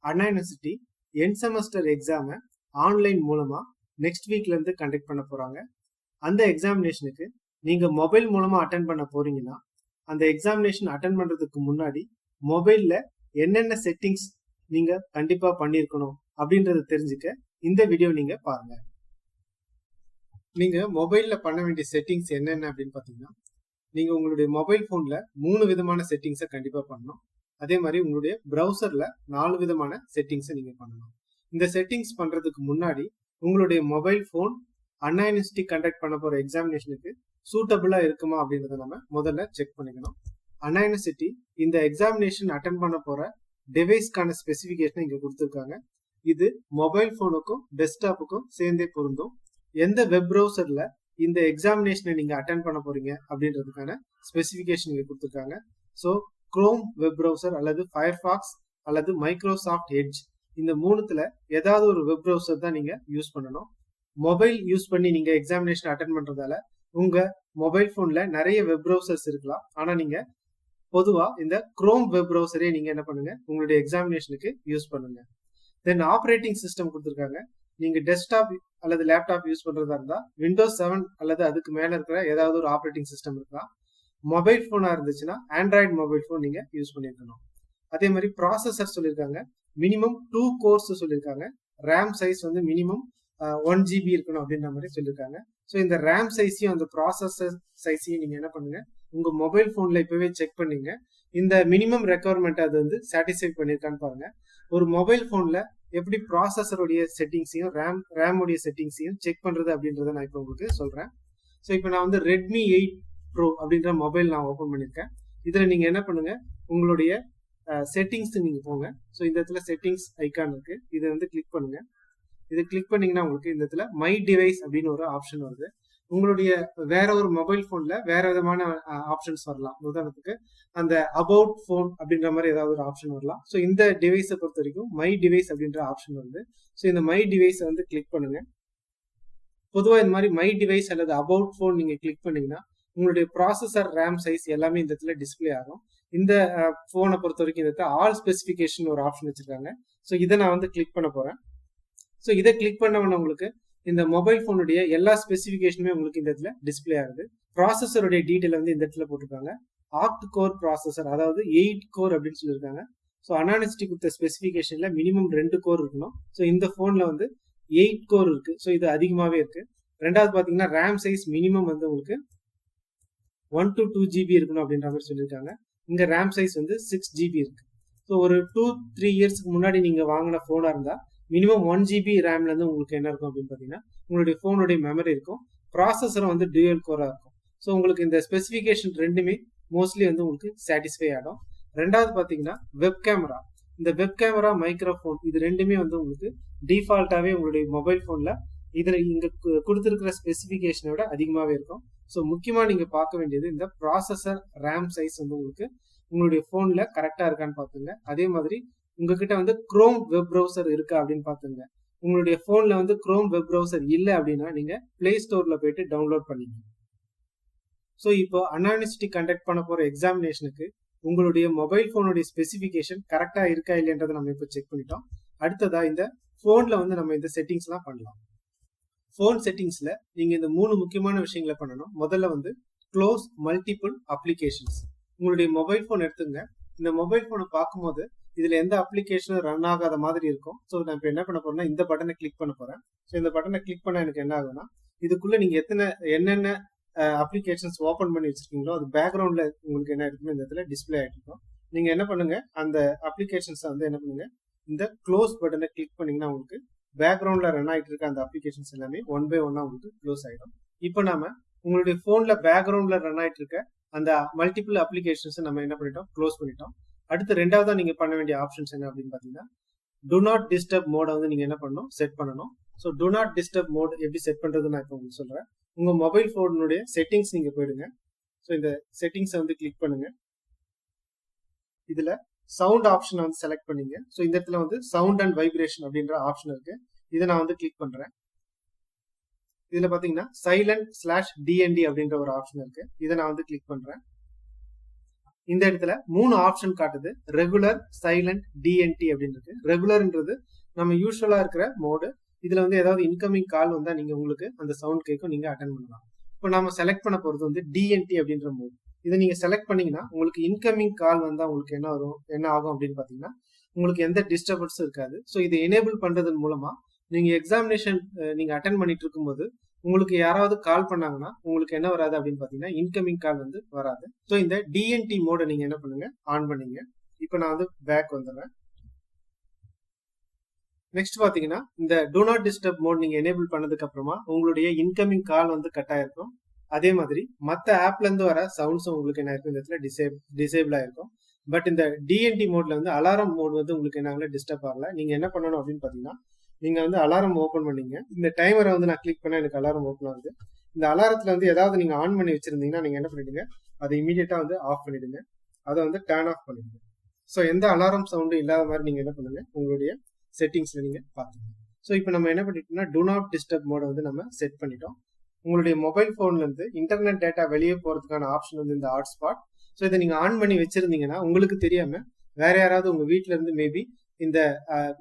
அண்ணா university end semester எக்ஸாமை online மூலமா next வீக்ல இருந்து கண்டக்ட் பண்ண போறாங்க. அந்த எக்ஸாமினேஷனுக்கு நீங்க மொபைல் மூலமா அட்டென்ட் பண்ண போறீங்கன்னா அந்த எக்ஸாமினேஷன் அட்டென்ட் பண்றதுக்கு முன்னாடி மொபைல்ல என்னென்ன செட்டிங்ஸ் நீங்க கண்டிப்பா பண்ணிருக்கணும் அப்படின்றத தெரிஞ்சுக்க இந்த வீடியோ நீங்க பாருங்க. நீங்க மொபைல்ல பண்ண வேண்டிய செட்டிங்ஸ் என்னென்ன அப்படின்னு பாத்தீங்கன்னா, நீங்க உங்களுடைய மொபைல் போன்ல 3 விதமான செட்டிங்ஸை கண்டிப்பா பண்ணணும். அதே மாதிரி உங்களுடைய பிரவுசர்ல 4 விதமான செட்டிங்ஸை நீங்க பண்ணணும். இந்த செட்டிங்ஸ் பண்றதுக்கு முன்னாடி உங்களுடைய மொபைல் போன் அண்ணா யூனிவர்சிட்டி கண்டக்ட் பண்ண போற எக்ஸாமினேஷனுக்கு சூட்டபிளா இருக்குமா அப்படின்றத நம்ம முதல்ல செக் பண்ணிக்கணும். அண்ணா யூனிவர்சிட்டி இந்த எக்ஸாமினேஷன் அட்டென்ட் பண்ண போற டிவைஸ்க்கான ஸ்பெசிபிகேஷன் இங்க கொடுத்துருக்காங்க. இது மொபைல் போனுக்கும் டெஸ்க்டாப்புக்கும் சேர்ந்தே பொருந்தும். எந்த வெப் ப்ரௌசர்ல இந்த எக்ஸாமினேஷனை நீங்க அட்டென்ட் பண்ண போறீங்க அப்படின்றதுக்கான ஸ்பெசிபிகேஷன் இங்க கொடுத்துருக்காங்க. ஸோ குரோம் வெப் ப்ரௌசர் அல்லது ஃபயர்ஃபாக்ஸ் அல்லது மைக்ரோசாஃப்ட் எட்ஜ் இந்த மூணுத்துல ஏதாவது ஒரு வெப் ப்ரௌசர் தான் நீங்க யூஸ் பண்ணணும். மொபைல் யூஸ் பண்ணி நீங்க எக்ஸாமினேஷன் அட்டென்ட் பண்றதால உங்க மொபைல் போன்ல நிறைய வெப் ப்ரௌசர்ஸ் இருக்கலாம். ஆனா நீங்க பொதுவா இந்த குரோம் வெப் ப்ரௌசரே நீங்க என்ன பண்ணுங்க, உங்களுடைய எக்ஸாமினேஷனுக்கு யூஸ் பண்ணுங்க. தென் ஆப்ரேட்டிங் சிஸ்டம் கொடுத்துருக்காங்க. நீங்க டெஸ்க்டாப் அல்லது லேப்டாப் யூஸ் பண்றதா இருந்தா விண்டோஸ் 7 அல்லது அதுக்கு மேல இருக்கிற ஏதாவது ஒரு ஆப்ரேட்டிங் சிஸ்டம் இருக்கலாம். மொபைல் போனா இருந்துச்சுன்னா ஆண்ட்ராய்டு மொபைல் போன் நீங்க யூஸ் பண்ணிருக்கணும். அதே மாதிரி ப்ராசஸர் சொல்லியிருக்காங்க. மினிமம் 2 கோர்ஸ் சொல்லியிருக்காங்க. ரேம் சைஸ் வந்து மினிமம் 1 GB இருக்கணும் அப்படின்ற மாதிரி சொல்லியிருக்காங்க. ஸோ இந்த ரேம் சைஸையும் அந்த ப்ராசஸர் சைஸையும் நீங்க என்ன பண்ணுங்க, உங்க மொபைல் போன்ல இப்பவே செக் பண்ணீங்க. இந்த மினிமம் ரெக்குவயர்மெண்ட் அது வந்து சாட்டிஸ்ஃபை பண்ணிருக்கான்னு பாருங்க. ஒரு மொபைல் போன்ல எப்படி ப்ராசஸருடைய செட்டிங்ஸையும் ரேம் உடைய செட்டிங்ஸையும் செக் பண்றது அப்படின்றத நான் இப்போ உங்களுக்கு சொல்றேன். ஸோ இப்போ நான் வந்து ரெட்மி 8 ப்ரோ அப்படின்ற மொபைல் நான் ஓப்பன் பண்ணிருக்கேன். இதுல நீங்க என்ன பண்ணுங்க, உங்களுடைய செட்டிங்ஸ் நீங்க போங்க. ஸோ இந்த இடத்துல செட்டிங்ஸ் ஐக்கான் இருக்கு, இதை வந்து கிளிக் பண்ணுங்க. இது கிளிக் பண்ணீங்கன்னா உங்களுக்கு இந்த இடத்துல மை டிவைஸ் அப்படின்னு ஒரு ஆப்ஷன் வருது. உங்களுடைய வேற ஒரு மொபைல் போன்ல வேற விதமான ஆப்ஷன்ஸ் வரலாம். உதாரணத்துக்கு அந்த அபவுட் போன் அப்படின்ற மாதிரி ஏதாவது ஒரு ஆப்ஷன் வரலாம். ஸோ இந்த டிவைஸை பொறுத்த வரைக்கும் மை டிவைஸ் அப்படின்ற ஆப்ஷன் வருது. ஸோ இந்த மை டிவைஸை வந்து கிளிக் பண்ணுங்க. பொதுவாக இந்த மாதிரி மை டிவைஸ் அல்லது அபவுட் போன் நீங்க கிளிக் பண்ணீங்கன்னா உங்களுடைய ப்ராசஸர் ரேம் சைஸ் எல்லாமே இந்த இடத்துல டிஸ்பிளே ஆகும். இந்த போனை பொறுத்த வரைக்கும் இந்த இடத்துல ஆல் ஸ்பெசிஃபிகேஷன் ஒரு ஆப்ஷன் வச்சிருக்காங்க. ஸோ இதை நான் வந்து கிளிக் பண்ண போறேன். ஸோ இதை கிளிக் பண்ண உங்களுக்கு இந்த மொபைல் போனுடைய எல்லா ஸ்பெசிஃபிகேஷனுமே உங்களுக்கு இந்த இடத்துல டிஸ்பிளே ஆகுது. ப்ராசஸருடைய டீடைல் வந்து இந்த இடத்துல போட்டிருக்காங்க. ஆக்ட் கோர் ப்ராசஸர், அதாவது 8 கோர் அப்படின்னு சொல்லியிருக்காங்க. ஸோ அண்ணா யூனிவர்சிட்டி கொடுத்த ஸ்பெசிஃபிகேஷன்ல மினிமம் 2 கோர் இருக்கணும். ஸோ இந்த போன்ல வந்து 8 கோர் இருக்கு. ஸோ இது அதிகமாவே இருக்கு. ரெண்டாவது பாத்தீங்கன்னா ரேம் சைஸ் மினிமம் வந்து உங்களுக்கு 1 to 2 GB இருக்கணும் அப்படின்ற மாதிரி சொல்லியிருக்காங்க. இங்க ரேம் சைஸ் வந்து 6 GB இருக்கு. ஸோ ஒரு 2-3 இயர்ஸ்க்கு முன்னாடி நீங்க வாங்கின போனா இருந்தா மினிமம் 1 GB ரேம்ல இருந்து உங்களுக்கு என்ன இருக்கும் அப்படின்னு பாத்தீங்கன்னா உங்களுடைய போனுடைய மெமரி இருக்கும். ப்ராசஸரும் வந்து டியூயல் கோரா இருக்கும். ஸோ உங்களுக்கு இந்த ஸ்பெசிஃபிகேஷன் ரெண்டுமே மோஸ்ட்லி வந்து உங்களுக்கு சாட்டிஸ்ஃபை ஆகும். ரெண்டாவது பாத்தீங்கன்னா வெப் கேமரா. இந்த வெப் கேமரா மைக்ரோஃபோன் இது ரெண்டுமே வந்து உங்களுக்கு டிஃபால்ட்டாவே உங்களுடைய மொபைல் போன்ல இதுல இங்க கொடுத்திருக்கிற ஸ்பெசிஃபிகேஷனை விட அதிகமாவே இருக்கும். ஸோ முக்கியமா நீங்க பார்க்க வேண்டியது இந்த ப்ராசஸர் ரேம் சைஸ் வந்து உங்களுக்கு உங்களுடைய போன்ல கரெக்டா இருக்கான்னு பாத்துங்க. அதே மாதிரி உங்ககிட்ட வந்து குரோம் வெப் ப்ரௌசர் இருக்கா அப்படின்னு பாத்துங்க. உங்களுடைய போன்ல வந்து குரோம் வெப் ப்ரௌசர் இல்லை அப்படின்னா நீங்க பிளே ஸ்டோர்ல போயிட்டு டவுன்லோட் பண்ணிக்கணும். ஸோ இப்போ அண்ணா யூனிவர்சிட்டி கண்டக்ட் பண்ண போற எக்ஸாமினேஷனுக்கு உங்களுடைய மொபைல் போனுடைய ஸ்பெசிஃபிகேஷன் கரெக்டா இருக்கா இல்லைன்றதை நம்ம இப்போ செக் பண்ணிட்டோம். அடுத்ததா இந்த போன்ல வந்து நம்ம இந்த செட்டிங்ஸ் எல்லாம் பண்ணலாம். போன் செட்டிங்ஸ்ல நீங்க இந்த 3 முக்கியமான விஷயங்களை பண்ணணும். முதல்ல வந்து க்ளோஸ் மல்டிபிள் அப்ளிகேஷன்ஸ். உங்களுடைய மொபைல் போன் எடுத்துங்க. இந்த மொபைல் போனை பார்க்கும்போது இதுல எந்த அப்ளிகேஷனும் ரன் ஆகாத மாதிரி இருக்கும். ஸோ நான் இப்போ என்ன பண்ண போறேன்னா இந்த பட்டனை கிளிக் பண்ண போறேன். ஸோ இந்த பட்டனை கிளிக் பண்ண எனக்கு என்ன ஆகுதுன்னா இதுக்குள்ள நீங்க என்னென்ன அப்ளிகேஷன்ஸ் ஓபன் பண்ணி வச்சிருக்கீங்களோ அது பேக்ரவுண்ட்ல உங்களுக்கு என்ன இருக்குன்னு இந்த இடத்துல டிஸ்பிளே ஆகிட்டு இருக்கும். நீங்க என்ன பண்ணுங்க, அந்த அப்ளிகேஷன்ஸ் வந்து என்ன பண்ணுங்க, இந்த க்ளோஸ் பட்டனை கிளிக் பண்ணீங்கன்னா உங்களுக்கு பேக்ரவுண்ட்ல ரன் ஆகிட்டு இருக்க அந்த அப்ளிகேஷன்ஸ் எல்லாமே 1 by 1 உங்களுக்கு க்ளோஸ் ஆயிடும். இப்போ நாம உங்களுடைய போன்ல பேக்ரவுண்ட்ல ரன் ஆயிட்டு இருக்க அந்த மல்டிபிள் அப்ளிகேஷன்ஸ் நம்ம என்ன பண்ணிட்டோம், க்ளோஸ் பண்ணிட்டோம். அடுத்து ரெண்டாவதா நீங்க பண்ண வேண்டிய ஆப்ஷன்ஸ் என்ன அப்படின்னு பாத்தீங்கன்னா டு நாட் டிஸ்டர்ப் மோட வந்து நீங்க என்ன பண்ணணும், செட் பண்ணணும். So do not disturb mode எப்படி செட் பண்றது நான் இப்போ உங்களுக்கு சொல்றேன். உங்க மொபைல் போனுடைய செட்டிங்ஸ் நீங்க போயிடுங்க. ஸோ இந்த செட்டிங்ஸை வந்து கிளிக் பண்ணுங்க. இதுல சவுண்ட் ஆப்ஷனை வந்து செலக்ட் பண்ணீங்க. ஸோ இந்த இடத்துல வந்து சவுண்ட் அண்ட் வைப்ரேஷன் அப்படின்ற ஆப்ஷன் இருக்கு. இதை நான் வந்து கிளிக் பண்றேன். இதுல பாத்தீங்கன்னா சைலண்ட்/DND அப்படின்ற ஒரு ஆப்ஷன் இருக்கு. இதை நான் வந்து கிளிக் பண்றேன். இந்த இடத்துல 3 ஆப்ஷன் காட்டுது. ரெகுலர், சைலண்ட், டிஎன்டி அப்படின்னு இருக்கு. ரெகுலர்ன்றது நம்ம யூஸ்வலா இருக்கிற மோடு. இதுல வந்து ஏதாவது இன்கமிங் கால் வந்தா நீங்க உங்களுக்கு அந்த சவுண்ட் கேட்கும், நீங்க அட்டன் பண்ணலாம். இப்போ நாம செலக்ட் பண்ண போறது வந்து டிஎன்டி அப்படின்ற மோட். இதை நீங்க செலக்ட் பண்ணீங்கன்னா உங்களுக்கு இன்கமிங் கால் வந்தா உங்களுக்கு என்ன ஆகும் அப்படின்னு பாத்தீங்கன்னா உங்களுக்கு எந்த டிஸ்டர்பன்ஸும் இருக்காது. ஸோ இதை எனேபிள் பண்றதன் மூலமா நீங்க எக்ஸாமினேஷன் நீங்க அட்டன் பண்ணிட்டு இருக்கும்போது உங்களுக்கு யாராவது கால் பண்ணாங்கன்னா உங்களுக்கு என்ன வராது அப்படின்னு பாத்தீங்கன்னா இன்கமிங் கால் வந்து வராது. ஸோ இந்த டிஎன்டி மோட நீங்க என்ன பண்ணுங்க, ஆன் பண்ணீங்க. இப்போ நான் வந்து பேக் வந்துடுறேன். நெக்ஸ்ட் பாத்தீங்கன்னா இந்த டூ நாட் டிஸ்டர்ப் மோட் நீங்க எனேபிள் பண்ணதுக்கு அப்புறமா உங்களுடைய இன்கமிங் கால் வந்து கட் ஆயிருக்கும். அதே மாதிரி மற்ற ஆப்ல இருந்து வர சவுண்ட்ஸும் உங்களுக்கு என்ன இருக்கும், இந்த இடத்துல டிசேபிள் ஆயிருக்கும். பட் இந்த டிஎன்டி மோட்ல வந்து அலாரம் மோட் வந்து உங்களுக்கு என்ன டிஸ்டர்ப் ஆகல. நீங்க என்ன பண்ணணும் அப்படின்னு பாத்தீங்கன்னா நீங்க வந்து அலாரம் ஓபன் பண்ணீங்க. இந்த டைமரை வந்து நான் கிளிக் பண்ண எனக்கு அலாரம் ஓபன் ஆகுது. இந்த அலாரத்துல வந்து ஏதாவது நீங்க ஆன் பண்ணி வச்சிருந்தீங்கன்னா நீங்க என்ன பண்ணிடுங்க, அதை இமீடியட்டா வந்து ஆஃப் பண்ணிடுங்க. அதை வந்து டர்ன் ஆஃப் பண்ணிடுங்க. ஸோ எந்த அலாரம் சவுண்டும் இல்லாத மாதிரி நீங்க என்ன பண்ணுங்க, உங்களுடைய செட்டிங்ஸ்ல நீங்க பாத்துக்கோங்க. ஸோ இப்போ நம்ம என்ன பண்ணிட்டோம்னா டூ நாட் டிஸ்டர்ப் மோட வந்து நம்ம செட் பண்ணிட்டோம். உங்களுடைய மொபைல் போன்ல இருந்து இன்டர்நெட் டேட்டா வெளியே போறதுக்கான ஆப்ஷன் வந்து இந்த ஹாட்ஸ்பாட். ஸோ இதை நீங்க ஆன் பண்ணி வச்சிருந்தீங்கன்னா உங்களுக்கு தெரியாம வேற யாராவது உங்க வீட்டுல இருந்து மேபி இந்த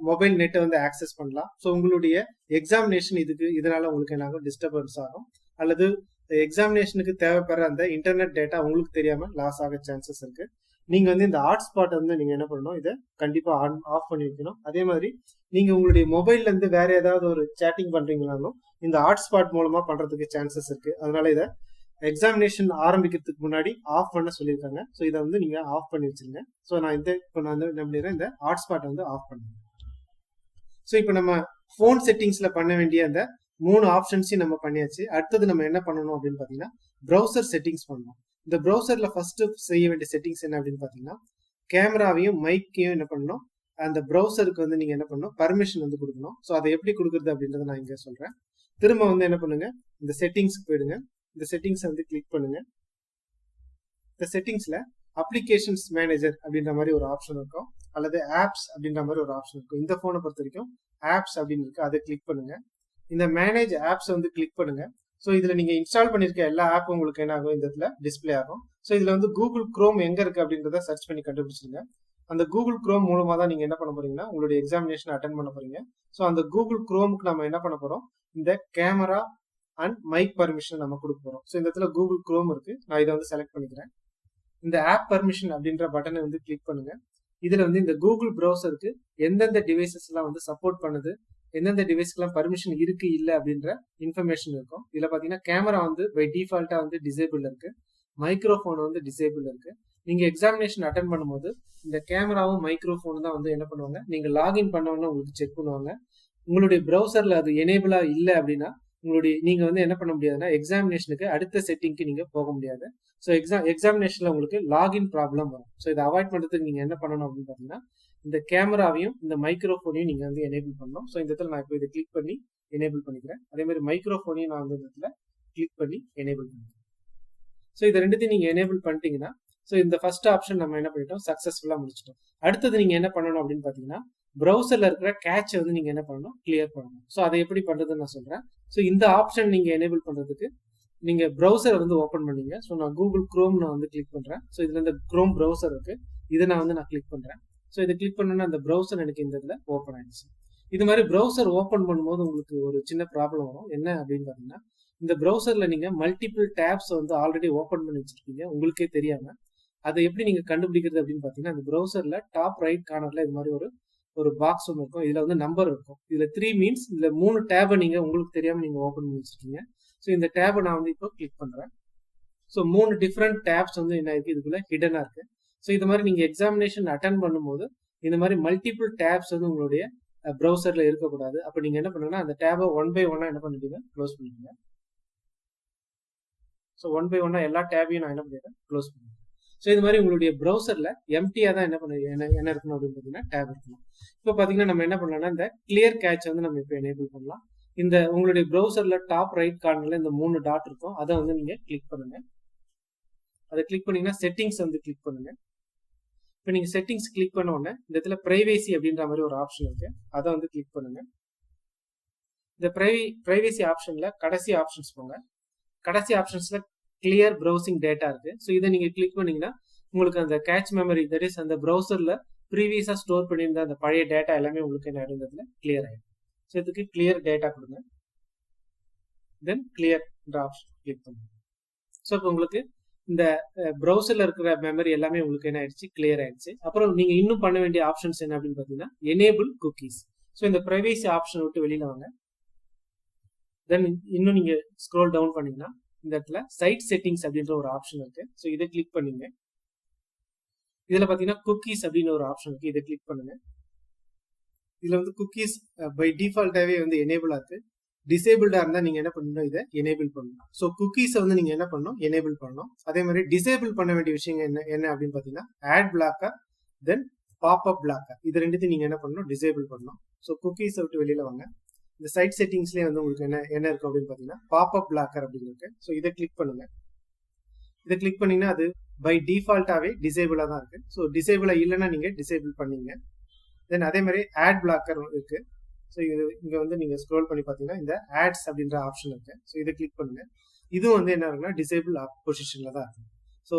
மொபைல் நெட்டை வந்து ஆக்சஸ் பண்ணலாம். ஸோ உங்களுடைய எக்ஸாமினேஷன் இதனால உங்களுக்கு என்ன டிஸ்டர்பன்ஸ் ஆகும், அல்லது எக்ஸாமினேஷனுக்கு தேவைப்படுற அந்த இன்டர்நெட் டேட்டா உங்களுக்கு தெரியாம லாஸ் ஆக சான்சஸ் இருக்கு. நீங்க வந்து இந்த ஹாட்ஸ்பாட் வந்து நீங்க என்ன பண்ணணும், இதை கண்டிப்பா ஆஃப் பண்ணி வைக்கணும். அதே மாதிரி நீங்க உங்களுடைய மொபைல்ல இருந்து வேற ஏதாவது ஒரு சேட்டிங் பண்றீங்கனாலும் இந்த ஹாட்ஸ்பாட் மூலமா பண்றதுக்கு சான்சஸ் இருக்கு. அதனால இதை எக்ஸாமினேஷன் ஆரம்பிக்கிறதுக்கு முன்னாடி ஆஃப் பண்ண சொல்லியிருக்காங்க. ஸோ இதை வந்து நீங்க ஆஃப் பண்ணி வச்சிருங்க. ஸோ நான் இந்த ஹாட்ஸ்பாட் வந்து ஆஃப் பண்ணுங்க. ஸோ இப்போ நம்ம போன் செட்டிங்ஸ்ல பண்ண வேண்டிய அந்த 3 ஆப்ஷன்ஸையும் நம்ம பண்ணியாச்சு. அடுத்தது நம்ம என்ன பண்ணணும் அப்படின்னு பாத்தீங்கன்னா ப்ரௌசர் செட்டிங்ஸ் பண்ணணும். இந்த ப்ரௌசர்ல ஃபர்ஸ்ட் செய்ய வேண்டிய செட்டிங்ஸ் என்ன அப்படின்னு பாத்தீங்கன்னா கேமராவையும் மைக்கையும் என்ன பண்ணணும், அந்த ப்ரௌசருக்கு வந்து நீங்க என்ன பண்ணணும், பர்மிஷன் வந்து கொடுக்கணும். ஸோ அதை எப்படி கொடுக்குறது அப்படின்றத நான் இங்க சொல்றேன். திரும்ப வந்து என்ன பண்ணுங்க, இந்த செட்டிங்ஸ்க்கு போயிடுங்க. இந்த செட்டிங்ஸ் வந்து கிளிக் பண்ணுங்க. இந்த செட்டிங்ஸ்ல அப்ளிகேஷன்ஸ் மேனேஜர் அப்படின்ற மாதிரி ஒரு ஆப்ஷன் இருக்கும், அல்லது ஆப்ஸ் அப்படின்ற மாதிரி ஒரு ஆப்ஷன் இருக்கும். இந்த போனை பொறுத்த வரைக்கும் ஆப்ஸ் அப்படின்னு இருக்கு, அதை கிளிக் பண்ணுங்க. இந்த மேனேஜ் ஆப்ஸ் வந்து கிளிக் பண்ணுங்க. ஸோ இதுல நீங்க இன்ஸ்டால் பண்ணிருக்க எல்லா ஆப்பும் உங்களுக்கு என்ன ஆகும், இந்த இடத்துல டிஸ்பிளே ஆகும். ஸோ இதுல வந்து கூகுள் குரோம் எங்க இருக்கு அப்படின்றத சர்ச் பண்ணி கண்டுபிடிச்சிருங்க. அந்த கூகுள் குரோம் மூலமா தான் நீங்க என்ன பண்ண போறீங்கன்னா உங்களுடைய எக்ஸாமினேஷன் அட்டன் பண்ண போறீங்க. ஸோ அந்த கூகுள் குரோமுக்கு நம்ம என்ன பண்ண போறோம், இந்த கேமரா அண்ட் மைக் பர்மிஷன் நம்ம கொடுக்க போறோம். ஸோ இந்த இடத்துல கூகுள் குரோம் இருக்கு, நான் இதை வந்து செலக்ட் பண்ணிக்கிறேன். இந்த ஆப் பர்மிஷன் அப்படின்ற பட்டனை வந்து கிளிக் பண்ணுங்க. இதுல வந்து இந்த கூகுள் ப்ரௌசருக்கு எந்தெந்த டிவைசஸ் எல்லாம் வந்து சப்போர்ட் பண்ணுது, எந்தெந்த டிவைஸ்க்கெல்லாம் பர்மிஷன் இருக்கு இல்ல அப்படின்ற இன்ஃபர்மேஷன் இருக்கும். இதுல பாத்தீங்கன்னா கேமரா வந்து பை டிஃபால்ட்டா வந்து டிசேபிள் இருக்கு, மைக்ரோஃபோன் வந்து டிசேபிள் இருக்கு. நீங்க எக்ஸாமினேஷன் அட்டன் பண்ணும்போது இந்த கேமராவும் மைக்ரோஃபோனும் தான் வந்து என்ன பண்ணுவாங்க, நீங்க லாகின் பண்ணவங்க உங்களுக்கு செக் பண்ணுவாங்க. உங்களுடைய ப்ரௌசர்ல அது எனேபிளா இல்லை அப்படின்னா நீங்க வந்து என்ன பண்ண முடியாதுன்னா எக்ஸாமினேஷனுக்கு அடுத்த செட்டிங்க்கு நீங்க போக முடியாது. ஸோ எக்ஸாமினேஷன்ல உங்களுக்கு லாகின் ப்ராப்ளம் வரும். ஸோ இதை அவாய்ட் பண்றதுக்கு நீங்க என்ன பண்ணணும் அப்படின்னு பாத்தீங்கன்னா இந்த கேமராவையும் இந்த மைக்ரோஃபோனையும் நீங்க வந்து எனேபிள் பண்ணணும். ஸோ இந்த இடத்துல நான் இப்போ இதை கிளிக் பண்ணி எனேபிள் பண்ணிக்கிறேன். அதே மாதிரி மைக்ரோஃபோனையும் நான் வந்து இந்த இடத்துல கிளிக் பண்ணி எனேபிள் பண்ணிக்கிறேன். ஸோ இதை ரெண்டுத்தையும் நீங்க எனேபிள் பண்ணிட்டீங்கன்னா ஸோ இந்த ஃபர்ஸ்ட் ஆப்ஷன் நம்ம என்ன பண்ணிட்டோம், சக்சஸ்ஃபுல்லா முடிச்சிட்டோம். அடுத்தது நீங்க என்ன பண்ணணும் அப்படின்னு பாத்தீங்கன்னா ப்ரௌசர்ல இருக்கிற கேட்சை வந்து நீங்க என்ன பண்ணணும், கிளியர் பண்ணணும். ஸோ அதை எப்படி பண்றதுன்னு நான் சொல்றேன். ஸோ இந்த ஆப்ஷன் நீங்க எனேபிள் பண்றதுக்கு நீங்க ப்ரௌசரை வந்து ஓப்பன் பண்ணீங்க. ஸோ நான் கூகுள் குரோம் நான் வந்து கிளிக் பண்றேன். ஸோ இதுல இந்த குரோம் ப்ரௌசர் இருக்கு, இதை நான் கிளிக் பண்றேன். ஸோ இதை கிளிக் பண்ணோன்னா அந்த ப்ரௌசர் எனக்கு இந்த இதுல ஓப்பன் ஆயிடுச்சு. இது மாதிரி ப்ரௌசர் ஓப்பன் பண்ணும்போது உங்களுக்கு ஒரு சின்ன ப்ராப்ளம் வரும். என்ன அப்படின்னு பாத்தீங்கன்னா இந்த ப்ரௌசர்ல நீங்க மல்டிபிள் டேப்ஸ் வந்து ஆல்ரெடி ஓப்பன் பண்ணி வச்சிருக்கீங்க உங்களுக்கே தெரியாம. அதை எப்படி நீங்க கண்டுபிடிக்கிறது அப்படின்னு பாத்தீங்கன்னா இந்த ப்ரௌசர்ல டாப் ரைட் கார்னர்ல இது மாதிரி ஒரு பாக்ஸ் ஒன்று இருக்கும். இதுல வந்து நம்பர் இருக்கும். இதுல 3 மீன்ஸ் இதுல 3 டேபை நீங்க உங்களுக்கு தெரியாம நீங்க ஓப்பன் பண்ணி வச்சிருக்கீங்க. ஸோ இந்த டேபை நான் வந்து இப்போ கிளிக் பண்றேன். ஸோ 3 டிஃப்ரெண்ட் டேப்ஸ் வந்து என்ன இருக்கு, இதுக்குள்ள ஹிடனா இருக்கு. ஸோ இது மாதிரி நீங்க எக்ஸாமினேஷன் அட்டன் பண்ணும்போது இந்த மாதிரி மல்டிபிள் டேப்ஸ் வந்து உங்களுடைய ப்ரௌசர்ல இருக்கக்கூடாது. அப்ப நீங்க என்ன பண்ணுங்கன்னா அந்த டேபை 1 by 1 என்ன பண்ணிட்டீங்க, க்ளோஸ் பண்ணிடுங்க. ஸோ 1 by 1 எல்லா டேபையும் நான் என்ன பண்ணிடுறேன், க்ளோஸ் பண்ணிடுறேன். ஸோ இது மாதிரி உங்களுடைய ப்ரௌசர்ல எம்டியா தான் என்ன இருக்கணும் அப்படின்னு பாத்தீங்கன்னா டேப் இருக்கணும். இப்போ பாத்தீங்கன்னா நம்ம என்ன பண்ணலாம்னா இந்த கிளியர் கேட்ச் வந்து நம்ம இப்போ எனேபிள் பண்ணலாம். இந்த உங்களுடைய ப்ரௌசர்ல டாப் ரைட் கார்னர்ல இந்த 3 டாட் இருக்கும், அதை வந்து நீங்க கிளிக் பண்ணுங்க. அதை கிளிக் பண்ணீங்கன்னா செட்டிங்ஸ் வந்து கிளிக் பண்ணுங்க. இப்போ நீங்க செட்டிங்ஸ் கிளிக் பண்ண உடனே இந்த இடத்துல பிரைவேசி அப்படின்ற மாதிரி ஒரு ஆப்ஷன் இருக்கு, அதை வந்து கிளிக் பண்ணுங்க. இந்த பிரைவேசி ஆப்ஷன்ல கடைசி ஆப்ஷன்ஸ் போங்க. கடைசி ஆப்ஷன்ஸ்ல கிளியர் ப்ரௌசிங் டேட்டா இருக்கு. ஸோ இதை நீங்க கிளிக் பண்ணீங்கன்னா உங்களுக்கு அந்த கேட்ச் மெமரி தட் இஸ் அந்த ப்ரௌசர்ல ப்ரீவியஸா ஸ்டோர் பண்ணியிருந்த அந்த பழைய டேட்டா எல்லாமே உங்களுக்கு என்ன ஆயிடுறதுல கிளியர் ஆயிடும். ஸோ இதுக்கு கிளியர் டேட்டா கொடுங்க. தென் கிளியர் ஆப்ஷன் கிளிக் பண்ணுங்க. ஸோ இப்போ உங்களுக்கு இந்த ப்ரௌசர்ல இருக்கிற மெமரி எல்லாமே உங்களுக்கு என்ன ஆயிடுச்சு, கிளியர் ஆயிடுச்சு. அப்புறம் நீங்க இன்னும் பண்ண வேண்டிய ஆப்ஷன்ஸ் என்ன அப்படின்னு பாத்தீங்கன்னா எனேபிள் குக்கீஸ். ஸோ இந்த பிரைவேசி ஆப்ஷன் விட்டு வெளியில வாங்க. தென் இன்னும் நீங்க ஸ்க்ரோல் டவுன் பண்ணீங்கன்னா இந்த இடத்துல சைட் செட்டிங்ஸ் அப்படின்ற ஒரு ஆப்ஷன் இருக்கு. ஸோ இதை கிளிக் பண்ணுங்க. இதுல பாத்தீங்கன்னா குக்கீஸ் அப்படின்னு ஒரு ஆப்ஷன் இருக்கு. இதை கிளிக் பண்ணுங்க. இதுல வந்து குக்கீஸ் பை டிஃபால்ட்டாவே வந்து எனேபிளா இருக்கு. டிசேபிள்டா இருந்தா நீங்க என்ன பண்ணணும், இதை எனேபிள் பண்ணணும். ஸோ குக்கீஸை வந்து நீங்க என்ன பண்ணணும், எனேபிள் பண்ணணும். அதே மாதிரி டிசேபிள் பண்ண வேண்டிய விஷயம் என்ன அப்படின்னு பாத்தீங்கன்னா ஆட் பிளாக்கர் தென் பாப்அப் பிளாக்கர், இது ரெண்டுத்தையும் நீங்க என்ன பண்ணணும், டிசேபிள் பண்ணணும். ஸோ குக்கீஸை விட்டு வெளியில வாங்க. இந்த சைட் செட்டிங்ஸ்லேயே வந்து உங்களுக்கு என்ன இருக்கும் அப்படின்னு பாத்தீங்கன்னா பாப்அப் பிளாக்கர் அப்படின்னு இருக்கு. ஸோ இதை கிளிக் பண்ணுங்க. இதை கிளிக் பண்ணீங்கன்னா அது பை டிஃபால்ட்டாவே டிசேபிளா தான் இருக்கு. ஸோ டிசேபிளா இல்லைன்னா நீங்க டிசேபிள் பண்ணீங்க. தென் அதே மாதிரி ஆட் பிளாக்கர் இருக்கு. ஸோ இது இங்க வந்து நீங்க ஸ்க்ரோல் பண்ணி பாத்தீங்கன்னா இந்த ஆட்ஸ் அப்படின்ற ஆப்ஷன் இருக்கு. ஸோ இதை கிளிக் பண்ணுங்க. இதுவும் வந்து என்ன இருக்குன்னா டிசேபிள் பொசிஷன்ல தான் இருக்கு. ஸோ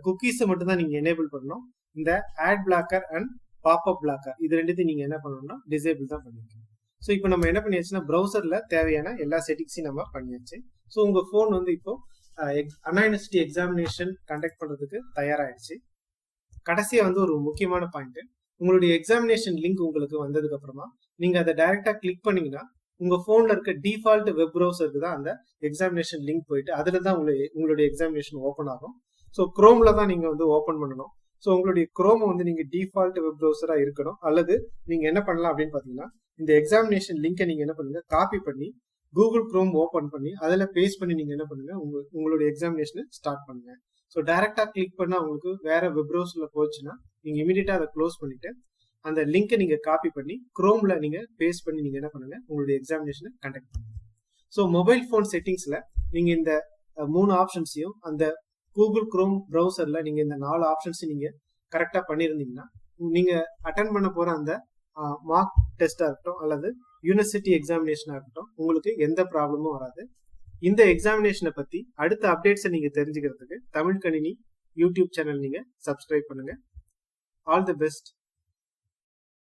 குக்கீஸை மட்டும் தான் நீங்க எனேபிள் பண்ணணும். இந்த ad blocker and popup blocker இது ரெண்டுத்தையும் நீங்க என்ன பண்ணணும்னா டிசேபிள் தான் பண்ணிருக்கீங்க. ஸோ இப்போ நம்ம என்ன பண்ணியாச்சுன்னா ப்ரௌசர்ல தேவையான எல்லா செட்டிங்ஸையும் நம்ம பண்ணியாச்சு. ஸோ உங்க ஃபோன் வந்து இப்போ அண்ணா யூனிவர்சிட்டி எக்ஸாமினேஷன் கண்டக்ட் பண்றதுக்கு தயாராயிடுச்சு. கடைசியா வந்து ஒரு முக்கியமான பாயிண்ட், உங்களுடைய எக்ஸாமினேஷன் லிங்க் உங்களுக்கு வந்ததுக்கு அப்புறமா நீங்க அதை டைரக்டா கிளிக் பண்ணீங்கன்னா உங்க போன்ல இருக்க டிஃபால்ட் வெப் ப்ரௌசருக்கு தான் அந்த எக்ஸாமினேஷன் லிங்க் போயிட்டு அதுல தான் உங்களுடைய எக்ஸாமினேஷன் ஓப்பன் ஆகும். ஸோ குரோம்ல தான் நீங்க வந்து ஓப்பன் பண்ணணும். ஸோ உங்களுடைய குரோம் வந்து நீங்க டிஃபால்ட் வெப் ப்ரௌசரா இருக்கணும். அல்லது நீங்க என்ன பண்ணலாம் அப்படின்னு பாத்தீங்கன்னா இந்த எக்ஸாமினேஷன் லிங்கை நீங்க என்ன பண்ணுங்க, காப்பி பண்ணி கூகுள் குரோம் ஓப்பன் பண்ணி அதுல பேஸ்ட் பண்ணி நீங்க என்ன பண்ணுங்க, உங்களுடைய எக்ஸாமினேஷனை ஸ்டார்ட் பண்ணுங்க. ஸோ டைரக்டா கிளிக் பண்ணா உங்களுக்கு வேற வெப் ப்ரௌசர்ல போச்சுன்னா நீங்க இமீடியட்டா அதை க்ளோஸ் பண்ணிட்டு அந்த லிங்கை நீங்க காப்பி பண்ணி குரோம்ல நீங்க பேஸ்ட் பண்ணி நீங்க என்ன பண்ணுங்க, உங்களுடைய எக்ஸாமினேஷனை கண்டக்ட் பண்ணுங்க. ஸோ மொபைல் போன் செட்டிங்ஸ்ல நீங்க இந்த 3 ஆப்ஷன்ஸையும் அந்த கூகுள் குரோம் ப்ரௌசர்ல நீங்க இந்த 4 ஆப்ஷன்ஸையும் நீங்க கரெக்டா பண்ணிருந்தீங்கன்னா நீங்க அட்டன் பண்ண போற அந்த மார்க் டெஸ்டா இருக்கட்டும் அல்லது யூனிவர்சிட்டி எக்ஸாமினேஷனா இருக்கட்டும் உங்களுக்கு எந்த ப்ராப்ளமும் வராது. இந்த எக்ஸாமினேஷனை பத்தி அடுத்த அப்டேட்ஸை நீங்க தெரிஞ்சுக்கிறதுக்கு தமிழ் கணினி யூடியூப் சேனல் நீங்க சப்ஸ்கிரைப் பண்ணுங்க. All the best.